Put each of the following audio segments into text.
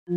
Já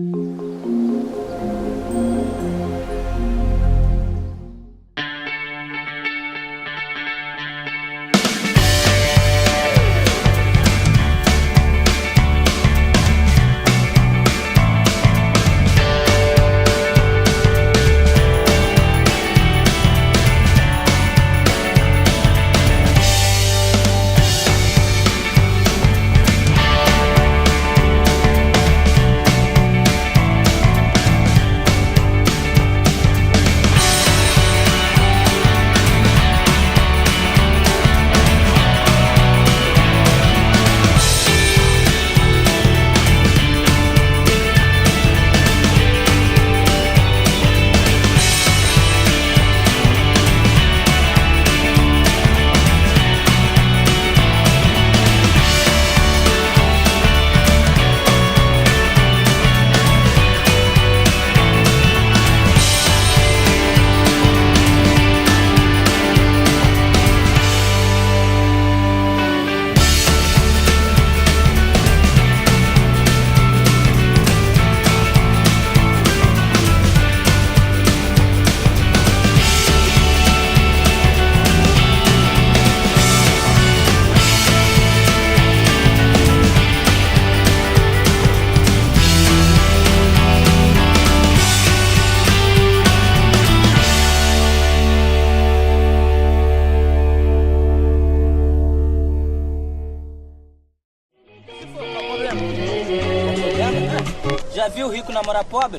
viu o rico namorar pobre?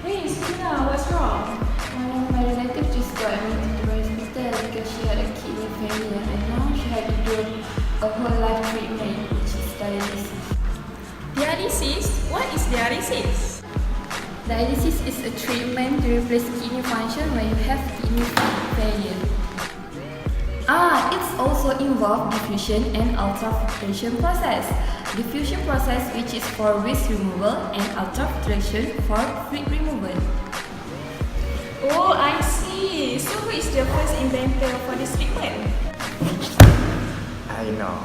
Hey, Sukina, what's wrong? My relative just got admitted to the hospital because she had a kidney failure and now she had to do a whole life treatment, which is dialysis. Dialysis? What is dialysis? Dialysis is a treatment to replace kidney function when you have kidney failure. It's also involved diffusion and ultrafiltration process. Diffusion process, which is for waste removal, and ultrafiltration for fluid removal. Oh, I see. So who is the first inventor for this treatment? I know.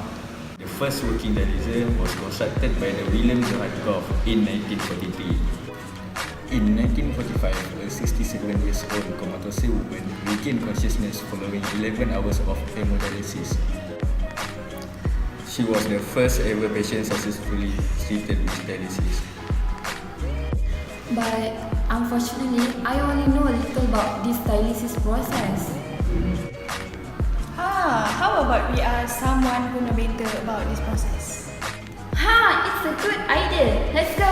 The first working dialyzer was constructed by the William Zahatkov in 1943. In 1945, a 67-year-old comatose woman regained consciousness following 11 hours of hemodialysis. She was the first ever patient successfully treated with dialysis. But unfortunately, I only know a little about this dialysis process. How about we ask someone who knows better about this process? It's a good idea. Let's go.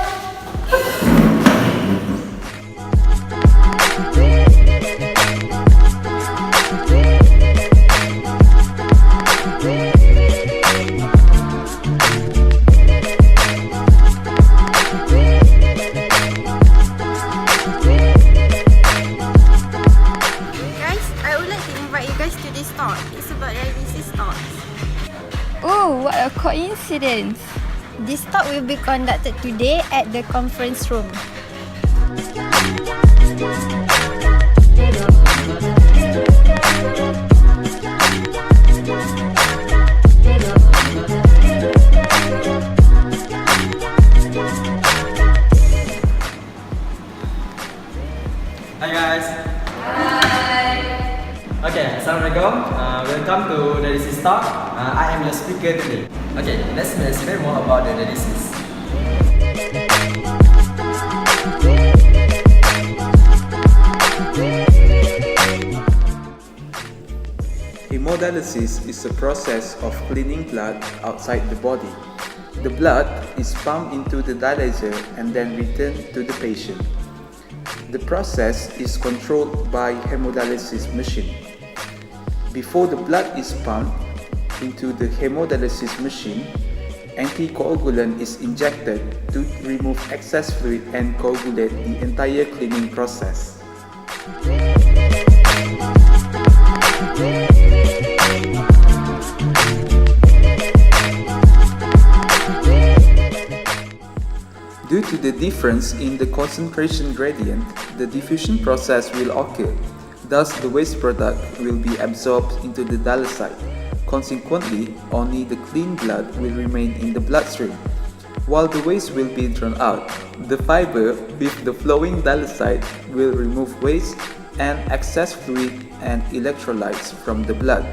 To this talk. It's about dialysis talks. Oh, what a coincidence. This talk will be conducted today at the conference room. Hi guys. Okay, Assalamualaikum. Welcome to Dialysis Talk. I am your speaker today. Okay, let's explain more about the dialysis. Hemodialysis is a process of cleaning blood outside the body. The blood is pumped into the dialyzer and then returned to the patient. The process is controlled by hemodialysis machine. Before the blood is pumped into the hemodialysis machine, anticoagulant is injected to remove excess fluid and coagulate the entire cleaning process. Due to the difference in the concentration gradient, the diffusion process will occur. Thus, the waste product will be absorbed into the dialycyte. Consequently, only the clean blood will remain in the bloodstream, while the waste will be drawn out. The fiber with the flowing dialycyte will remove waste and excess fluid and electrolytes from the blood.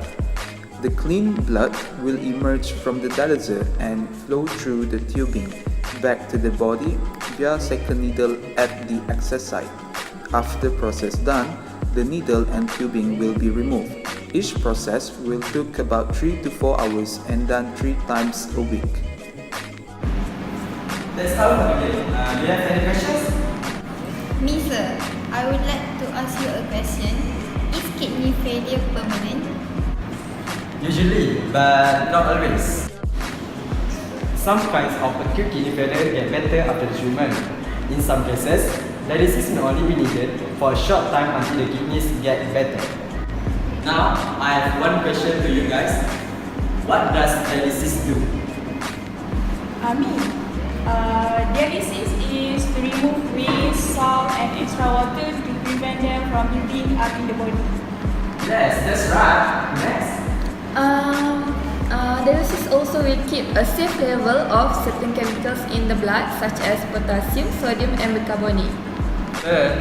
The clean blood will emerge from the dialyzer and flow through the tubing back to the body via second needle at the access site. After process done, the needle and tubing will be removed. Each process will take about 3 to 4 hours and done 3 times a week. That's all for today. Do you have any questions? Me sir, I would like to ask you a question. Is kidney failure permanent? Usually, but not always. Some kinds of acute kidney failure get better after treatment. In some cases, dialysis may only be needed for a short time until the kidneys get better. Now, I have one question to you guys. What does dialysis do? Dialysis is to remove waste, salt and extra water to prevent them from building up in the body. Yes, that's right. Next. Dialysis also will keep a safe level of certain chemicals in the blood such as potassium, sodium and bicarbonate. Third,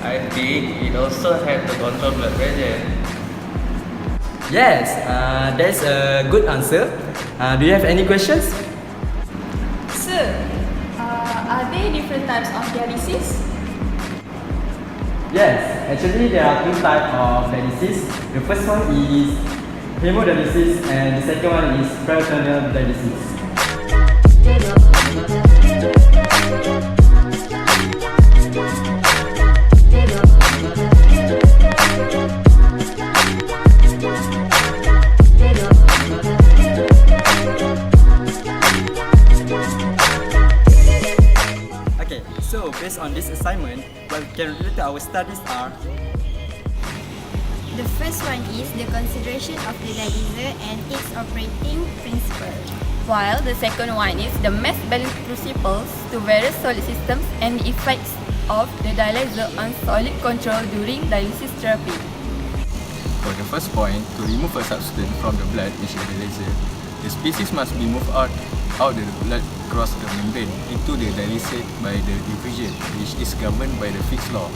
I think it also helps to control blood pressure. Yes, that's a good answer. Do you have any questions? Sir, are there different types of dialysis? Yes, actually there are 2 types of dialysis. The first one is hemodialysis and the second one is peritoneal dialysis. Okay, so based on this assignment, what we can relate to our studies are: The first one is the consideration of the dialyzer and its operating principle. While the second one is the mass balance principles to various solid systems and the effects of the dialyzer on solid control during dialysis therapy. For the first point, to remove a substance from the blood with the dialyzer, the species must be moved out the blood across the membrane into the dialysate by the diffusion, which is governed by the Fick's law.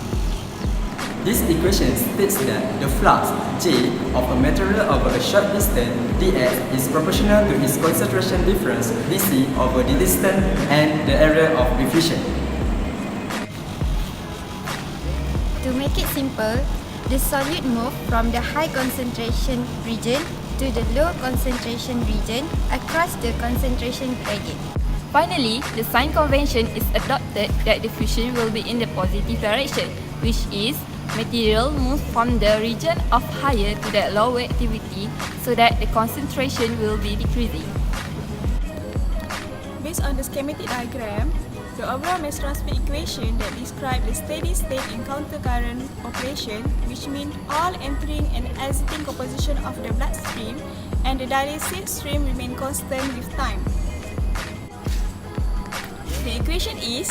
this equation states that the flux J of a material over a short distance dx is proportional to its concentration difference dc over the distance and the area of diffusion. To make it simple, the solute moves from the high concentration region to the low concentration region across the concentration gradient. Finally, the sign convention is adopted that diffusion will be in the positive direction, which is material moves from the region of higher to the lower activity so that the concentration will be decreasing. Based on the schematic diagram, the overall mass transfer equation that describes the steady state in countercurrent operation, which means all entering and exiting composition of the bloodstream and the dialysis stream remain constant with time. The equation is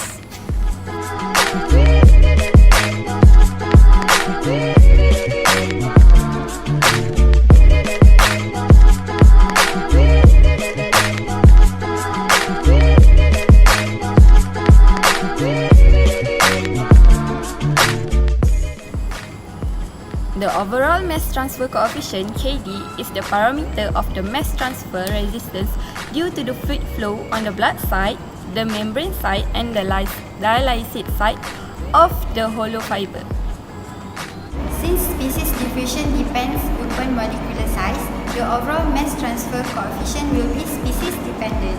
The overall mass transfer coefficient Kd is the parameter of the mass transfer resistance due to the fluid flow on the blood side, the membrane side and the dialysate side of the hollow fiber. Since species diffusion depends upon molecular size, the overall mass transfer coefficient will be species dependent.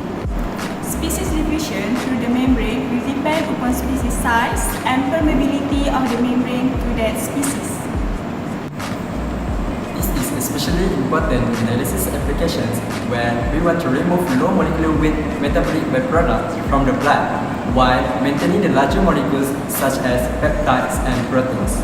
species diffusion through the membrane will depend upon species size and permeability of the membrane to that species. This is especially important in dialysis applications where we want to remove low molecular weight metabolic byproducts from the blood while maintaining the larger molecules such as peptides and proteins.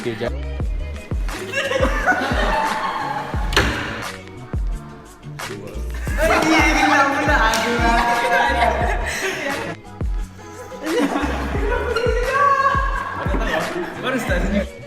Okay, jap. Baru start.